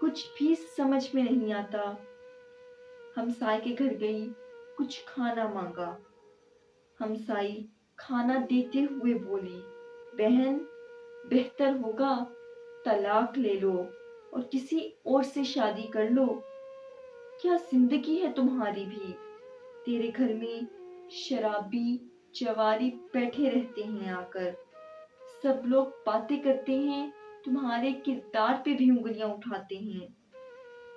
کچھ بھی سمجھ میں نہیں آتا۔ ہمسائے کے گھر گئی، کچھ کھانا مانگا۔ ہمسائی کھانا دیتے ہوئے بولی، بہن بہتر ہوگا طلاق لے لو اور کسی اور سے شادی کر لو۔ کیا زندگی ہے تمہاری بھی؟ تیرے گھر میں شرابی جواری بیٹھے رہتے ہیں آ کر، سب لوگ باتیں کرتے ہیں، تمہارے کردار پہ بھی انگلیاں اٹھاتے ہیں۔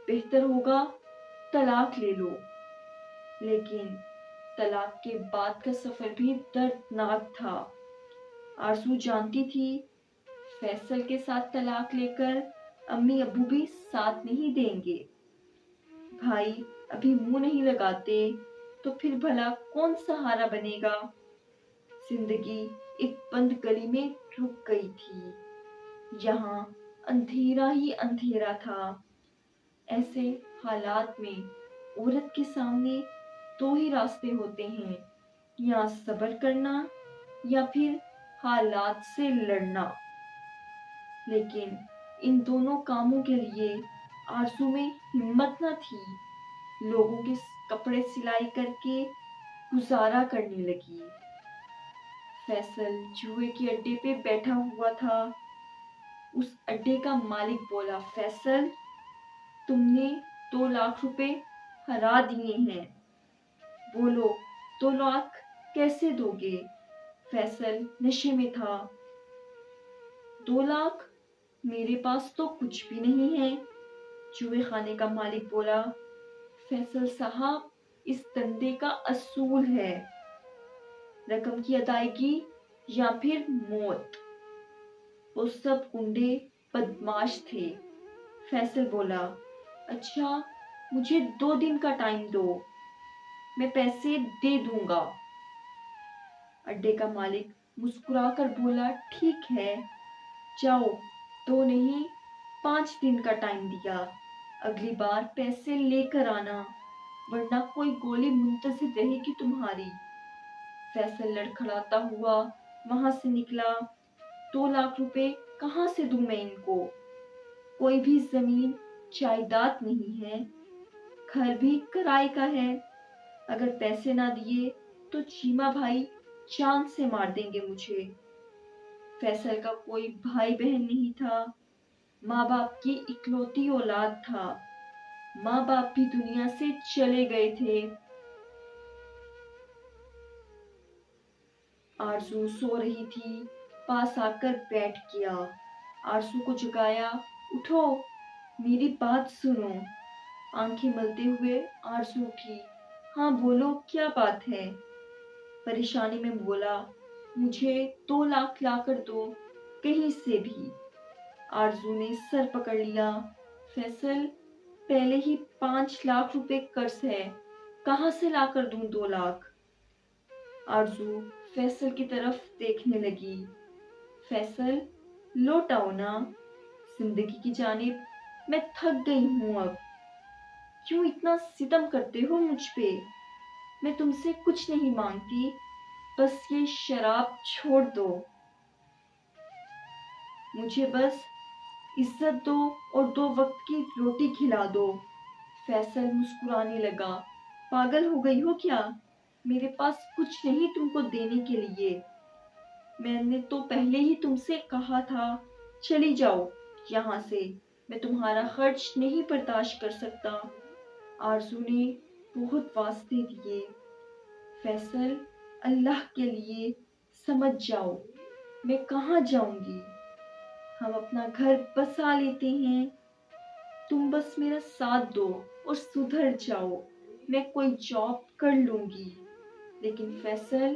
بہتر ہوگا طلاق لے لو۔ لیکن طلاق کے بعد کا سفر بھی دردناک تھا۔ آرزو جانتی تھی فیصل کے ساتھ طلاق لے کر امی ابو بھی ساتھ نہیں دیں گے۔ بھائی ابھی منہ نہیں لگاتے تو پھر بھلا کون سہارا بنے گا؟ زندگی ایک بند گلی میں رک گئی تھی، یہاں اندھیرا ہی اندھیرا تھا۔ ایسے حالات میں عورت کے سامنے دو ہی راستے ہوتے ہیں، یا صبر کرنا یا پھر حالات سے لڑنا۔ لیکن ان دونوں کاموں کے لیے آرزو میں ہمت نہ تھی۔ لوگوں کے کپڑے سلائی کر کے گزارا کرنے لگی۔ فیصل جوئے کے اڈے پہ بیٹھا ہوا تھا۔ اس اڈے کا مالک بولا، فیصل تم نے 2 لاکھ روپے ہرا دیے ہیں، بولو 2 لاکھ کیسے دو گے؟ فیصل نشے میں تھا۔ 2 لاکھ؟ میرے پاس تو کچھ بھی نہیں ہے۔ جوئے خانے کا مالک بولا، فیصل صاحب اس دندے کا اصول ہے، رقم کی ادائیگی یا پھر موت۔ وہ سب گنڈے بدماش تھے۔ فیصل بولا، اچھا مجھے 2 دن کا ٹائم دو، میں پیسے دے دوں گا۔ اڈے کا مالک مسکرا کر بولا، ٹھیک ہے جاؤ، 2 نہیں 5 دن کا ٹائم دیا، اگلی بار پیسے لے کر آنا ورنہ کوئی گولی منتظر رہے گی تمہاری۔ فیصل لڑکھڑاتا ہوا وہاں سے نکلا۔ 2 لاکھ روپے کہاں سے دوں میں ان کو؟ کوئی بھی زمین جائیداد نہیں ہے، گھر بھی کرائے کا ہے۔ اگر پیسے نہ دیے تو چیما بھائی جان سے مار دیں گے مجھے۔ فیصل کا کوئی بھائی بہن نہیں تھا، ماں باپ کی اکلوتی اولاد تھا، ماں باپ بھی دنیا سے چلے گئے تھے۔ آرزو سو رہی تھی، پاس آ کر بیٹھ گیا۔ آرزو کو جگایا، اٹھو میری بات سنو۔ آنکھیں ملتے ہوئے آرزو اٹھی، ہاں بولو کیا بات ہے؟ پریشانی میں بولا، مجھے 2 لاکھ لا کر دو کہیں سے بھی۔ آرزو نے سر پکڑ لیا، فیصل پہلے ہی 5 لاکھ روپے قرض ہے، کہاں سے لا کر دوں 2 لاکھ؟ آرزو فیصل کی طرف دیکھنے لگی، فیصل لوٹ آؤ نا زندگی کی جانب، میں تھک گئی ہوں اب۔ کیوں اتنا ستم کرتے ہو مجھ پہ؟ میں تم سے کچھ نہیں مانگتی، بس یہ شراب چھوڑ دو، مجھے بس عزت دو اور 2 وقت کی روٹی کھلا دو۔ فیصل مسکرانے لگا، پاگل ہو گئی ہو کیا؟ میرے پاس کچھ نہیں تم کو دینے کے لیے، میں نے تو پہلے ہی تم سے کہا تھا چلی جاؤ یہاں سے، میں تمہارا خرچ نہیں برداشت کر سکتا۔ آرزو نے بہت واسطے دیے، فیصل اللہ کے لیے سمجھ جاؤ، میں کہاں جاؤں گی؟ ہم اپنا گھر بسا لیتے ہیں، تم بس میرا ساتھ دو اور سدھر جاؤ، میں کوئی جاب کر لوں گی۔ لیکن فیصل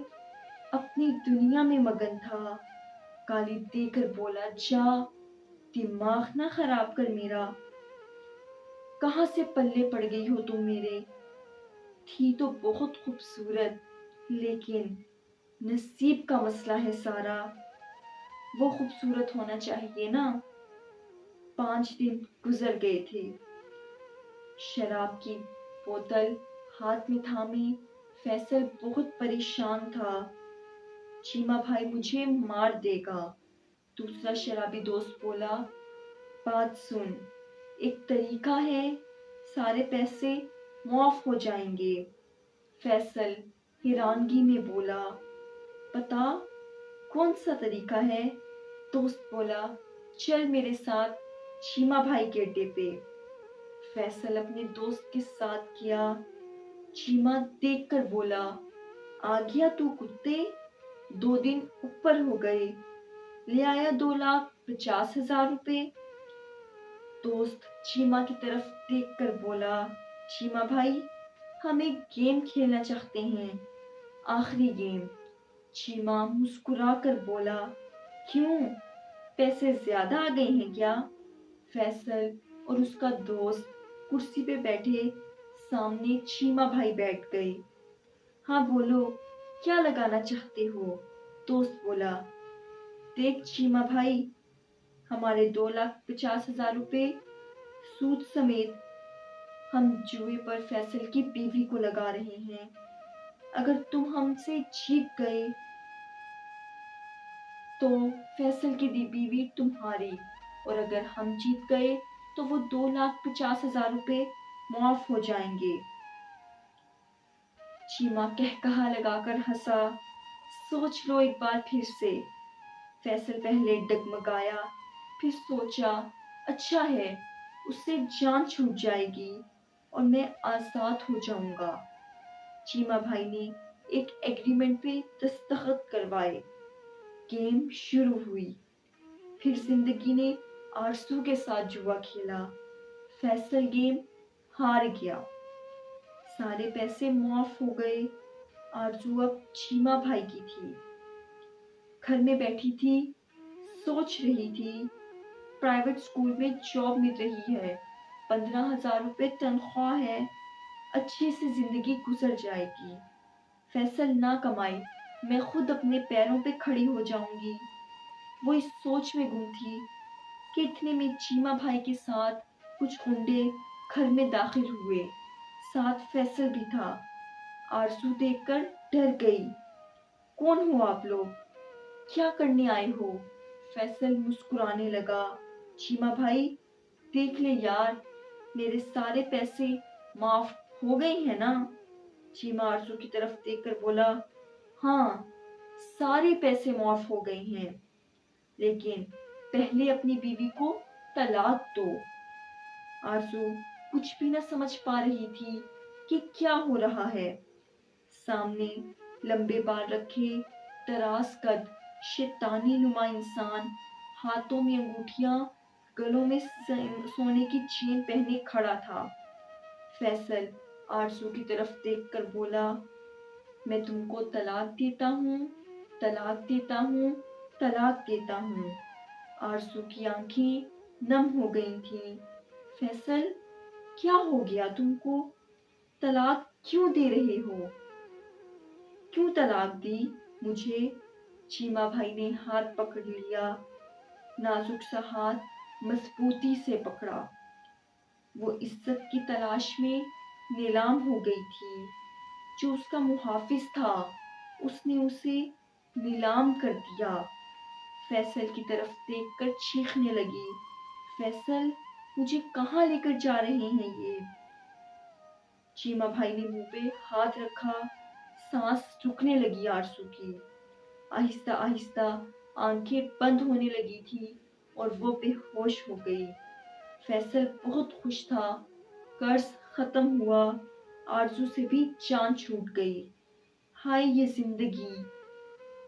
اپنی دنیا میں مگن تھا، گالی دے کر بولا، جا دماغ نہ خراب کر میرا، کہاں سے پلے پڑ گئی ہو تم میرے؟ تھی تو بہت خوبصورت، لیکن نصیب کا مسئلہ ہے سارا، وہ خوبصورت ہونا چاہیے نا۔ 5 دن گزر گئے تھے، شراب کی بوتل ہاتھ میں تھامے فیصل بہت پریشان تھا۔ چیما بھائی مجھے مار دے گا، دوسرا شرابی دوست بولا، بات سن، ایک طریقہ ہے، سارے پیسے معاف ہو جائیں گے۔ فیصل حیرانگی میں بولا، پتا کون سا طریقہ ہے؟ دوست بولا، چل میرے ساتھ چیما بھائی کے اڈے پہ۔ فیصل اپنے دوست کے ساتھ گیا۔ چیما دیکھ کر بولا، آ گیا تو کتے، 2 دن اوپر ہو گئے، لے آیا 2,50,000 روپے۔ دوست چیما کی طرف دیکھ کر بولا، چیما بھائی ہم ایک گیم کھیلنا چاہتے ہیں، آخری گیم۔ چیما مسکرا کر بولا، کیوں پیسے زیادہ آ گئے ہیں کیا؟ فیصل اور اس کا دوست کرسی پہ بیٹھے، سامنے چیما بھائی بیٹھ گئے۔ ہاں بولو، کیا لگانا چاہتے ہو؟ دوست بولا، دیکھ چیما بھائی، ہمارے 2,50,000 روپے سود سمیت ہم جوئے پر فیصل کی بیوی کو لگا رہے ہیں۔ اگر تم ہم سے جیت گئے تو فیصل کی بیوی تمہاری، اور اگر ہم جیت گئے تو وہ 2,50,000 روپے معاف ہو جائیں گے۔ چیما کہا لگا کر ہنسا، سوچ لو ایک بار پھر سے۔ فیصل پہلے ڈگمگایا، پھر سوچا، اچھا ہے، اس سے جان چھوٹ جائے گی اور میں آزاد ہو جاؤں گا۔ چیما بھائی نے ایک ایگریمنٹ پہ دستخط کروائے۔ گیم شروع ہوئی۔ پھر زندگی نے آرزو کے ساتھ جوا کھیلا۔ فیصل گیم ہار گیا۔ سارے پیسے معاف ہو گئے۔ آرزو اب چیما بھائی کی تھی۔ گھر میں بیٹھی تھی، سوچ رہی تھی، پرائیویٹ اسکول میں جاب مل رہی ہے، 15,000 روپے تنخواہ ہے، اچھی سی زندگی گزر جائے گی۔ فیصل نہ کمائے، میں خود اپنے پیروں پہ کھڑی ہو جاؤں گی۔ وہ اس سوچ میں گم تھی کہ اتنے میں چیما بھائی کے ساتھ کچھ گنڈے گھر میں داخل ہوئے، ساتھ فیصل بھی تھا۔ آرزو دیکھ کر ڈر گئی۔ کون ہو آپ لوگ؟ کیا کرنے آئے ہو؟ فیصل مسکرانے لگا، چیما بھائی دیکھ لے یار، میرے سارے پیسے معاف ہو گئے ہیں نا؟ چیما آرزو کی طرف دیکھ کر بولا، ہاں سارے پیسے معاف ہو گئے ہیں، لیکن پہلے اپنی بیوی کو طلاق دو۔ آرزو کچھ بھی نہ سمجھ پا رہی تھی کہ کیا ہو رہا ہے۔ سامنے لمبے بال رکھے، دراز قد، شیطانی نما انسان، ہاتھوں میں انگوٹھیاں، گلوں میں سونے کی چین پہنے کھڑا تھا۔ فیصل آرزو کی طرف دیکھ کر بولا، میں تم کو طلاق دیتا ہوں، طلاق دیتا ہوں، طلاق دیتا ہوں۔ آرزو کی آنکھیں نم ہو گئی تھیں۔ فیصل کیا ہو گیا تم کو؟ طلاق کیوں دے رہے ہو؟ کیوں طلاق دی مجھے؟ چیما بھائی نے ہاتھ پکڑ لیا، نازک سا ہاتھ مضبوطی سے پکڑا۔ وہ عزت کی تلاش میں نیلام ہو گئی تھی۔ جو اس کا محافظ تھا، اس نے اسے نیلام کر دیا۔ فیصل کی طرف دیکھ کر چیخنے لگی، فیصل مجھے کہاں لے کر جا رہے ہیں یہ؟ چیما بھائی نے منہ پہ ہاتھ رکھا، سانس رکنے لگی آرزو کی۔ آہستہ آہستہ آنکھیں بند ہونے لگی تھی اور وہ بے ہوش ہو گئی۔ فیصل بہت خوش تھا، قرض ختم ہوا، آرزو سے بھی جان چھوٹ گئی۔ ہائے یہ زندگی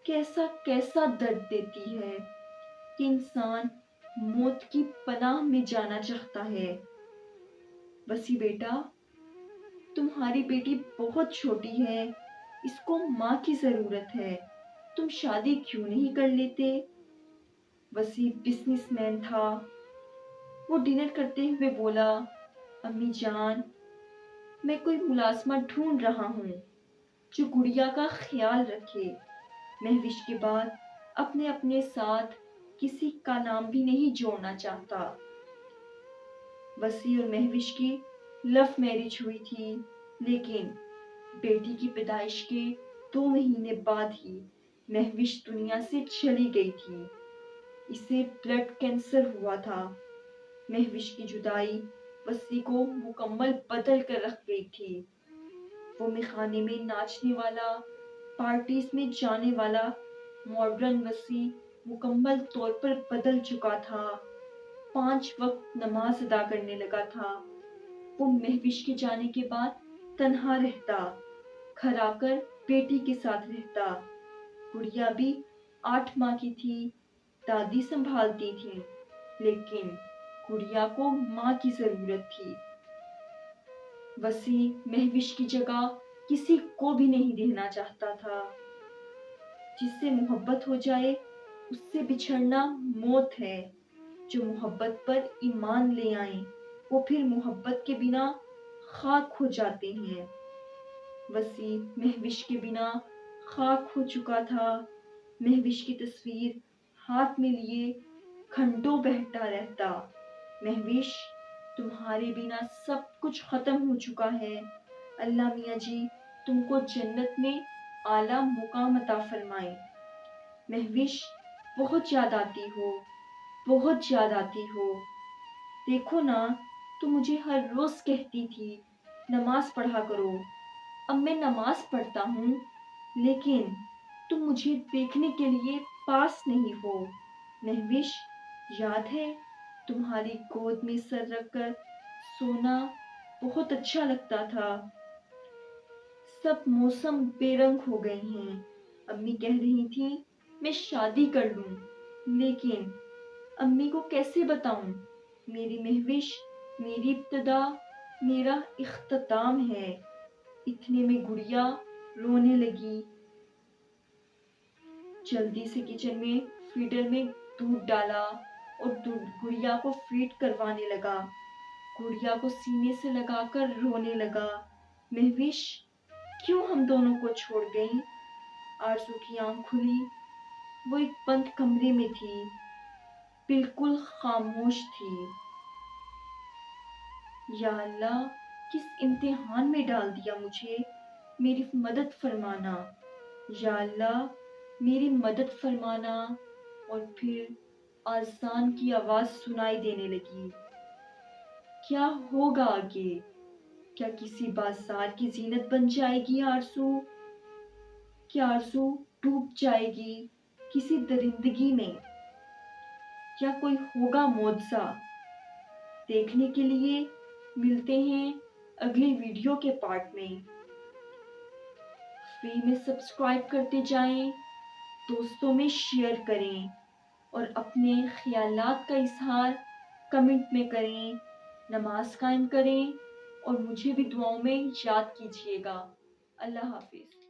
کیسا کیسا درد دیتی ہے کہ انسان موت کی پناہ میں جانا چاہتا ہے۔ وسیع بیٹا، تمہاری بیٹی بہت چھوٹی ہے، اس کو ماں کی ضرورت ہے، تم شادی کیوں نہیں کر لیتے؟ وسیع بزنس مین تھا۔ وہ ڈنر کرتے ہوئے بولا، امی جان، میں کوئی ملازمت ڈھونڈ رہا ہوں جو گڑیا کا خیال رکھے۔ مہوش کے بعد اپنے ساتھ کسی کا نام بھی نہیں جوڑنا چاہتا۔ وسیع اور مہوش کی لو میرج ہوئی تھی، لیکن بیٹی کی پیدائش کے 2 مہینے بعد ہی مہوش دنیا سے چلی گئی تھی۔ اسے بلڈ کینسر ہوا تھا۔ مہوش کی جدائی وسیع کو مکمل بدل کر رکھ گئی تھی۔ وہ میخانے میں ناچنے والا، پارٹیز میں جانے والا ماڈرن وسیع مکمل طور پر بدل چکا تھا۔ 5 وقت نماز ادا کرنے لگا تھا۔ وہ مہوش کے جانے کے بعد تنہا رہتا، گھر آ کر بیٹی کے ساتھ رہتا۔ گڑیا بھی 8 ماہ کی تھی، دادی سنبھالتی تھی، لیکن گڑیا کو ماں کی ضرورت تھی۔ وسیع مہوش کی جگہ کسی کو بھی نہیں دینا چاہتا تھا۔ جس سے محبت ہو جائے اس سے بچھڑنا موت ہے۔ جو محبت پر ایمان لے آئیں وہ پھر محبت کے بنا خاک ہو جاتے ہیں۔ وسیع مہوش کے بنا خاک ہو چکا تھا۔ مہوش کی تصویر ہاتھ میں لیے گھنٹوں بیٹھا رہتا۔ مہوش، تمہارے بنا سب کچھ ختم ہو چکا ہے۔ اللہ میاں جی تم کو جنت میں اعلیٰ مقام عطا فرمائے۔ مہوش، بہت یاد آتی ہو، بہت یاد آتی ہو۔ دیکھو نا، تم مجھے ہر روز کہتی تھی نماز پڑھا کرو۔ اب میں نماز پڑھتا ہوں، لیکن تم مجھے دیکھنے کے لیے پاس نہیں ہو۔ مہوش، یاد ہے تمہاری گود میں سر رکھ کر سونا بہت اچھا لگتا تھا۔ سب موسم بے رنگ ہو گئے ہیں۔ امی کہہ رہی تھی میں شادی کر لوں، لیکن امی کو کیسے بتاؤں؟ میری مہوش میری ابتدا، میرا اختتام ہے۔ اتنے میں گڑیا رونے لگی۔ جلدی سے کچن میں فیڈر میں دودھ ڈالا اور گڑیا کو فیڈ کروانے لگا۔ گڑیا کو سینے سے لگا کر رونے لگا۔ مہوش، کیوں ہم دونوں کو چھوڑ گئی؟ آرزو کی آنکھ کھلی۔ وہ ایک بند کمرے میں تھی، بالکل خاموش تھی۔ یا اللہ، کس امتحان میں ڈال دیا مجھے؟ میری مدد فرمانا۔ یا اللہ، میری مدد فرمانا۔ اور پھر آذان کی آواز سنائی دینے لگی۔ کیا ہوگا آگے؟ کیا کسی بازار کی زینت بن جائے گی آرزو؟ کیا آرزو ڈوب جائے گی کسی درندگی میں؟ یا کوئی ہوگا معجزہ؟ دیکھنے کے لیے ملتے ہیں اگلی ویڈیو کے پارٹ میں۔ فری میں سبسکرائب کرتے جائیں، دوستوں میں شیئر کریں اور اپنے خیالات کا اظہار کمنٹ میں کریں۔ نماز قائم کریں اور مجھے بھی دعاؤں میں یاد کیجیے گا۔ اللہ حافظ۔